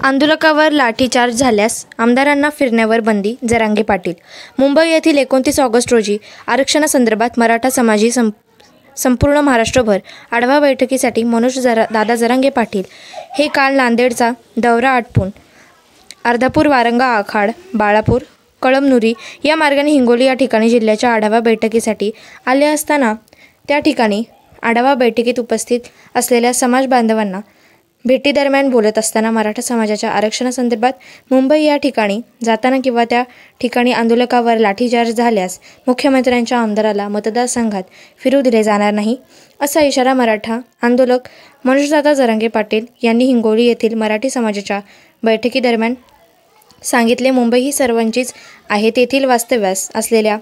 आंदोलकावर लाठीचार्ज झाल्यास आमदारांना फिरण्यावर बंदी, जरांगे पाटील। मुंबई येथील 29 ऑगस्ट रोजी आरक्षणासंदर्भात मराठा समाजी संपूर्ण महाराष्ट्रभर आढावा बैठकीसाठी दादा जरांगे पाटील हे काल नांदेडचा दौरा आटपून अर्धापूर, वारंगा, आखाड, बाळापूर, कळमनुरी या मार्गाने हिंगोली या ठिकाणी जिल्ह्याच्या आढावा बैठकीसाठी आले असताना त्या ठिकाणी आढावा बैठकीत उपस्थित असलेल्या समाज बांधवांना भेटीदरम्यान बोलत असताना मराठा समाजाच्या आरक्षणासंदर्भात मुंबई या ठिकाणी जाताना किंवा त्या ठिकाणी आंदोलकावर लाठीचार्ज झाल्यास मुख्यमंत्र्यांच्या आमदाराला मतदारसंघात फिरू दिले जाणार नाही, असा इशारा मराठा आंदोलक दादा जरांगे पाटील यांनी हिंगोली येथील मराठी समाजाच्या बैठकीदरम्यान सांगितले। मुंबई ही सर्वांचीच आहे, तेथील वास्तव्यास असलेल्या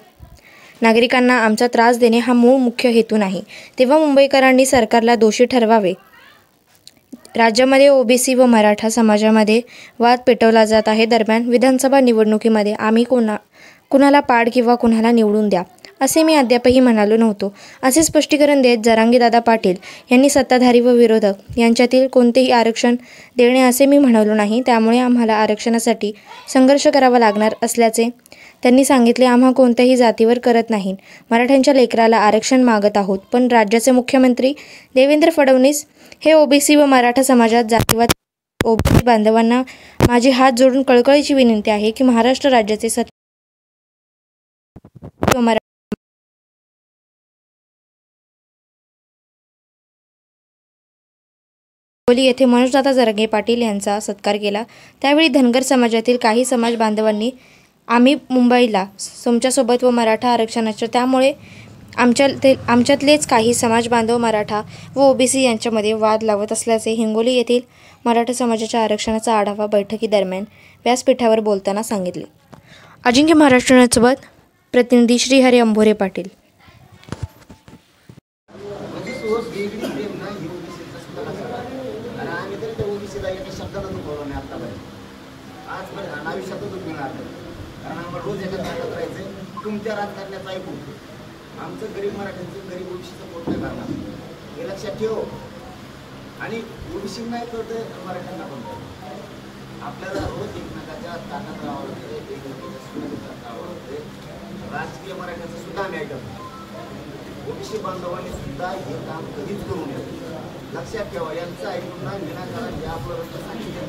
नागरिकांना आमचा त्रास देणे हा मूळ मुख्य हेतू नाही, तेव्हा मुंबईकरांनी सरकारला दोषी ठरवावे। राज्यामध्ये ओबीसी व मराठा समाजामध्ये वाद पेटवला जात आहे। दरम्यान विधानसभा निवडणुकीमध्ये आम्ही कुणाला पाड किंवा कुणाला निवडून द्या असे मी अद्यापही म्हणालो नव्हतो, असे स्पष्टीकरण देत जरांगे दादा पाटील यांनी सत्ताधारी व विरोधक यांच्यातील कोणतेही आरक्षण देणे असे मी म्हणालो नाही, त्यामुळे आम्हाला आरक्षणासाठी संघर्ष करावा लागणार असल्याचे त्यांनी सांगितले। आम्हा कोणत्याही जातीवर करत नाही, मराठ्यांच्या लेकराला आरक्षण मागत आहोत, पण राज्याचे मुख्यमंत्री देवेंद्र फडणवीस हे ओबीसी व मराठा समाजात जातीवाद। ओबीसी बांधवांना माझी हात जोडून कळकळीची विनंती आहे की महाराष्ट्र राज्याचे हिंगोली येथे दादा जरांगे पाटील यांचा सत्कार केला। त्यावेळी धनगर समाजातील काही समाज बांधवांनी आम्ही मुंबईला तुमच्यासोबत व मराठा आरक्षणाच्या, त्यामुळे आमच्यातलेच काही समाज बांधव मराठा व ओबीसी यांच्यामध्ये वाद लावत असल्याचे हिंगोली येथील मराठा समाजाच्या आरक्षणाचा आढावा बैठकीदरम्यान व्यासपीठावर बोलताना सांगितले। अजिंक्य महाराष्ट्र न्यूजसोबत प्रतिनिधी श्रीहरी अंभोरे पाटील। तुमच्या राजकारण्याचं ऐकून आमचं गरीब मराठ्यांचं गरीब ओबीसीचं पोट नाही भरणार हे लक्षात ठेव। आणि ओबीसी नाही कळतं मराठ्यांना पण आपल्याला रोज एकमेकाच्या ताकद राहावं लागते, एकमेकाच्या आवडते। राजकीय मराठ्यांचं सुद्धा न्याय करतो, ओबीसी बांधवांनी सुद्धा हे काम कधीच करू नये, लक्षात ठेवा। यांचं ऐकून ना विनाकारण आपलं सांगितलं